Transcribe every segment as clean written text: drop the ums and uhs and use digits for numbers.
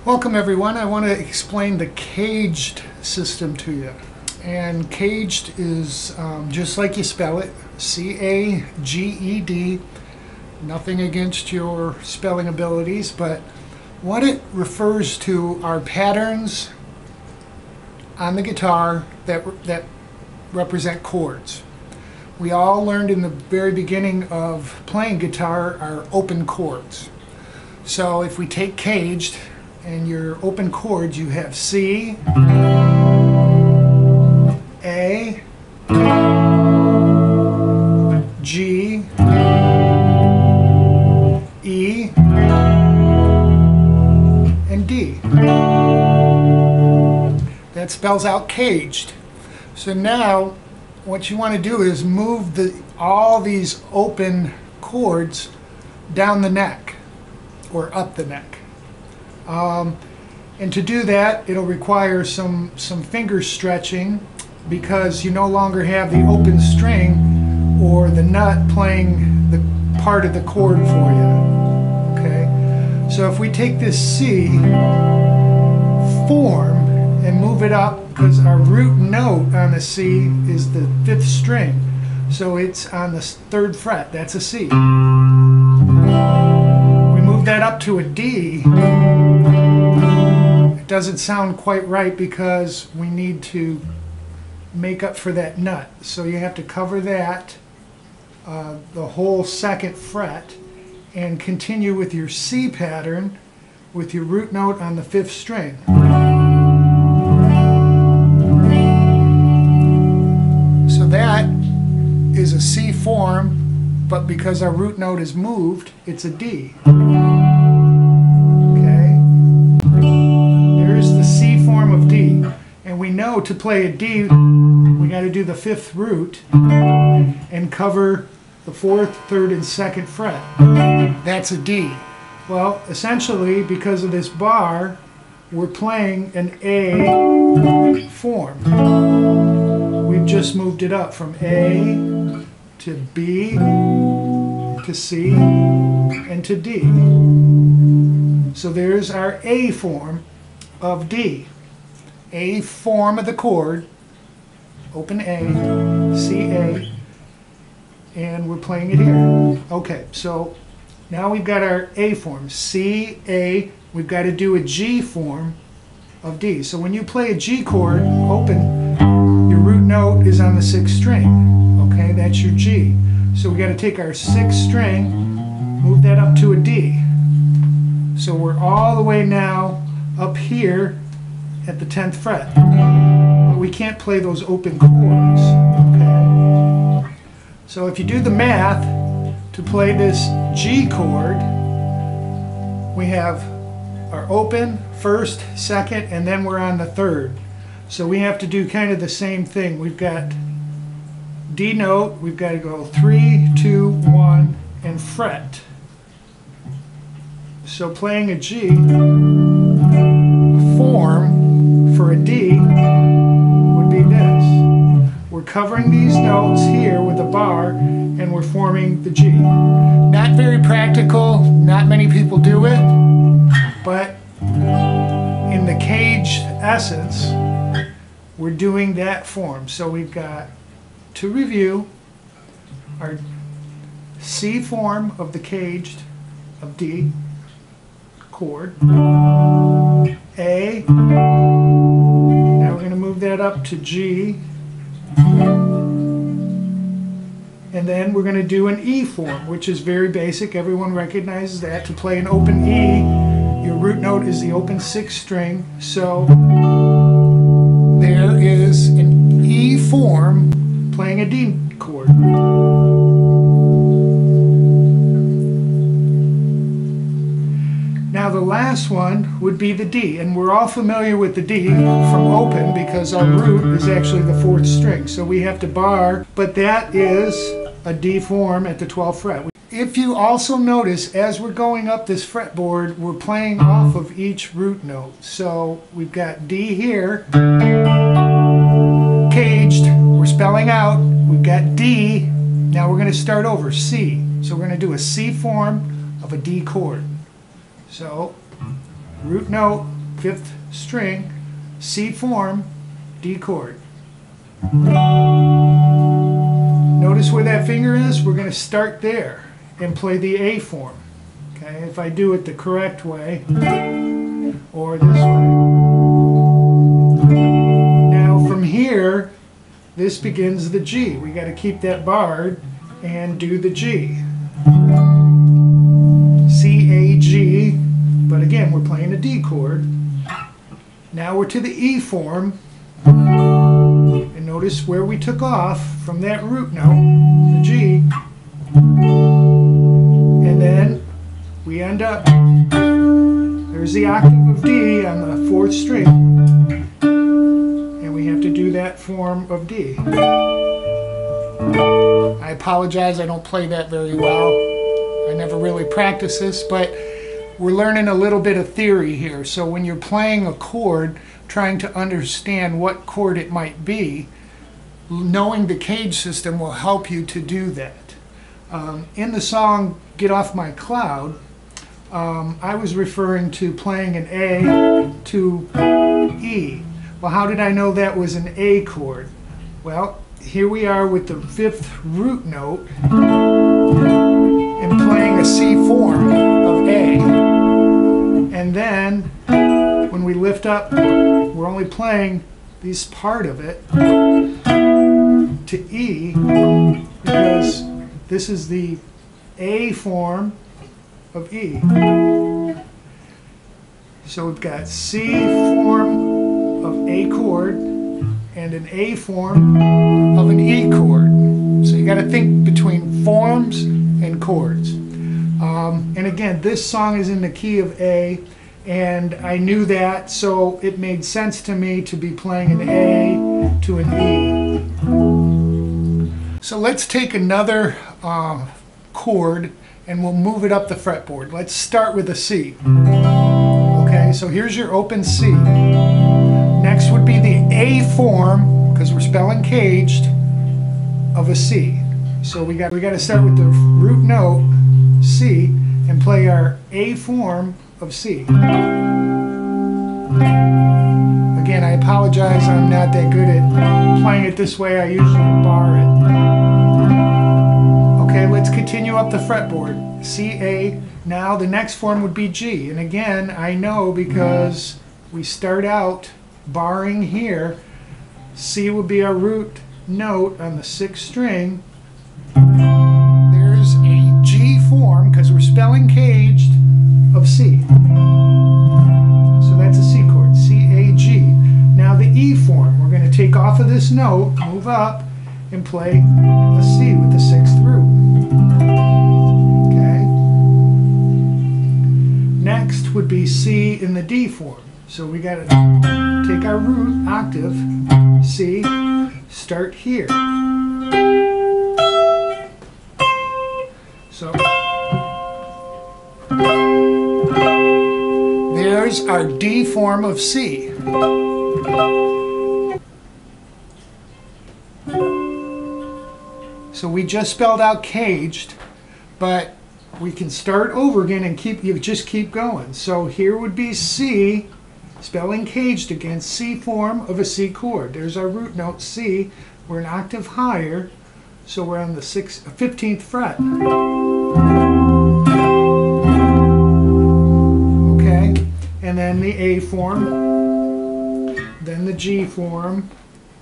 Welcome everyone. I want to explain the CAGED system to you. And CAGED is just like you spell it, C-A-G-E-D. Nothing against your spelling abilities, but what it refers to are patterns on the guitar that represent chords. We all learned in the very beginning of playing guitar are open chords. So if we take CAGED, and your open chords, you have C, A, G, E, and D. That spells out CAGED. So now what you want to do is move all these open chords down the neck or up the neck. And to do that, it'll require some finger stretching because you no longer have the open string or the nut playing the part of the chord for you. Okay? So if we take this C form and move it up, because our root note on the C is the 5th string, so it's on the 3rd fret, that's a C. We move that up to a D. It doesn't sound quite right because we need to make up for that nut. So you have to cover that, the whole 2nd fret, and continue with your C pattern with your root note on the 5th string. So that is a C form, but because our root note is moved, it's a D. And we know to play a D, we got to do the 5th root and cover the 4th, 3rd, and 2nd fret. That's a D. Well, essentially, because of this bar, we're playing an A form. We've just moved it up from A to B to C and to D. So there's our A form of D. A form of the chord, open A, C, A, and we're playing it here. Okay, so now we've got our A form, C, A, we've got to do a G form of D. So when you play a G chord, open, your root note is on the 6th string. Okay, that's your G. So we got to take our 6th string, move that up to a D. So we're all the way now up here at the 10th fret, but we can't play those open chords. Okay? So if you do the math to play this G chord, we have our open, 1st, 2nd, and then we're on the 3rd. So we have to do kind of the same thing. We've got D note, we've got to go 3, 2, 1, and fret. So playing a G form for a D would be this. We're covering these notes here with a bar and we're forming the G. Not very practical, not many people do it, but in the CAGED essence, we're doing that form. So we've got, to review, our C form of the CAGED of D chord, A, now we're going to move that up to G, and then we're going to do an E form, which is very basic. Everyone recognizes that. To play an open E, your root note is the open 6th string, so there is an E form playing a D chord. Now the last one would be the D, and we're all familiar with the D from open because our root is actually the 4th string, so we have to bar, but that is a D form at the 12th fret. If you also notice, as we're going up this fretboard, we're playing off of each root note. So we've got D here, CAGED, we're spelling out, we've got D, now we're going to start over, C. So we're going to do a C form of a D chord. So root note, 5th string, C form, D chord. Notice where that finger is? We're going to start there and play the A form. Okay, if I do it the correct way, or this way. Now from here, this begins the G. We got to keep that barred and do the G. C, A, G, but again, we're playing a D chord. Now we're to the E form, and notice where we took off from that root note, the G, and then we end up, there's the octave of D on the 4th string, and we have to do that form of D. I apologize, I don't play that very well. I never really practice this, but we're learning a little bit of theory here. So when you're playing a chord, trying to understand what chord it might be, knowing the CAGED system will help you to do that. In the song Get Off My Cloud, I was referring to playing an A to E. Well, how did I know that was an A chord? Well, here we are with the 5th root note and playing a C form of A. And then when we lift up, we're only playing this part of it to E because this is the A form of E. So we've got C form of A chord and an A form of an E chord. So you got to think between forms and chords. And again, this song is in the key of A, and I knew that, so it made sense to me to be playing an A to an E. So let's take another chord and we'll move it up the fretboard. Let's start with a C. Okay, so here's your open C. Next would be the A form, because we're spelling CAGED, of a C. So we got to start with the root note C and play our A form of C. Again, I apologize, I'm not that good at playing it this way. I usually bar it. Okay, let's continue up the fretboard. C, A. Now the next form would be G. And again, I know because we start out barring here. C would be our root note on the 6th string. There's a G form, because we're spelling CAGED, of C. So that's a C chord, C, A, G. Now the E form, we're going to take off of this note, move up, and play a C with the 6th root. Okay. Next would be C in the D form. So we got to take our root octave, C, start here. So there's our D form of C. So we just spelled out CAGED, but we can start over again and just keep going. So here would be C, spelling CAGED again, C form of a C chord. There's our root note C. We're an octave higher, so we're on the 15th fret. Okay, and then the A form, then the G form,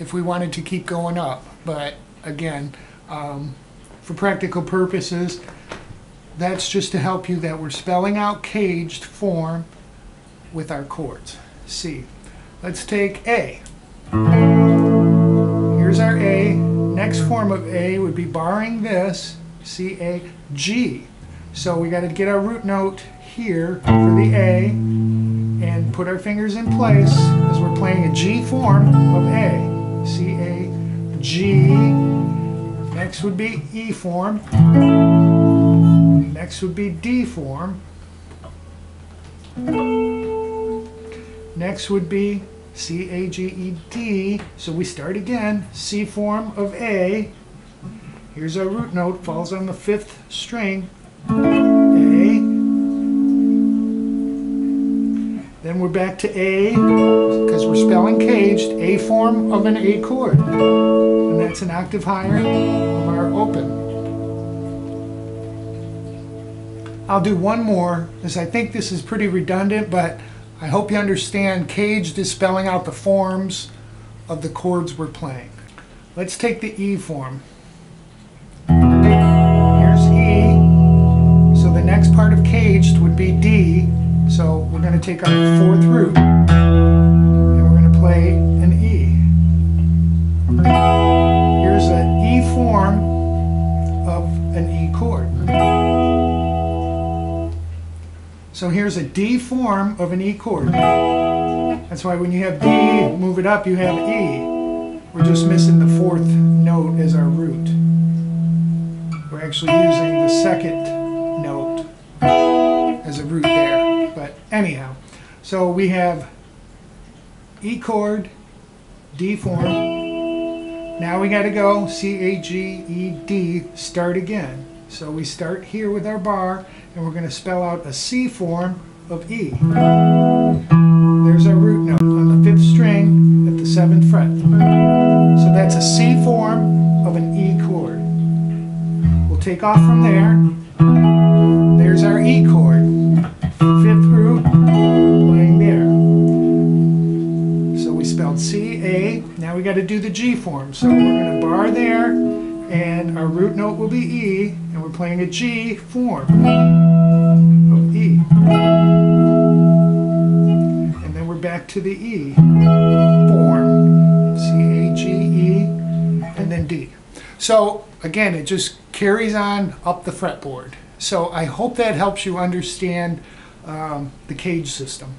if we wanted to keep going up. But again, for practical purposes, that's just to help you that we're spelling out CAGED form with our chords. C. Let's take A. Here's our A. Next form of A would be barring this, C, A, G. So we got to get our root note here for the A and put our fingers in place as we're playing a G form of A. C, A, G. Next would be E form. Next would be D form. Next would be C, A, G, E, D. So we start again. C form of A. Here's our root note, falls on the 5th string. A. Then we're back to A, because we're spelling caged, A form of an A chord. And that's an octave higher of our open. I'll do one more, because I think this is pretty redundant, but I hope you understand caged is spelling out the forms of the chords we're playing. Let's take the E form. Here's E. So the next part of caged would be D. So we're going to take our fourth root and we're going to play an E. Here's an E form of an E chord. So here's a D form of an E chord. That's why when you have D, move it up, you have E. We're just missing the fourth note as our root. We're actually using the second note as a root there. But anyhow, so we have E chord, D form. Now we got to go C, A, G, E, D, start again. So we start here with our bar, and we're going to spell out a C form of E. There's our root note on the 5th string at the 7th fret. So that's a C form of an E chord. We'll take off from there. There's our E chord. 5th root, playing there. So we spelled C, A. Now we got to do the G form. So we're going to bar there, and our root note will be E, and we're playing a G form of E. And then we're back to the E form, C, A, G, E, and then D. So again, it just carries on up the fretboard. So I hope that helps you understand the CAGED system.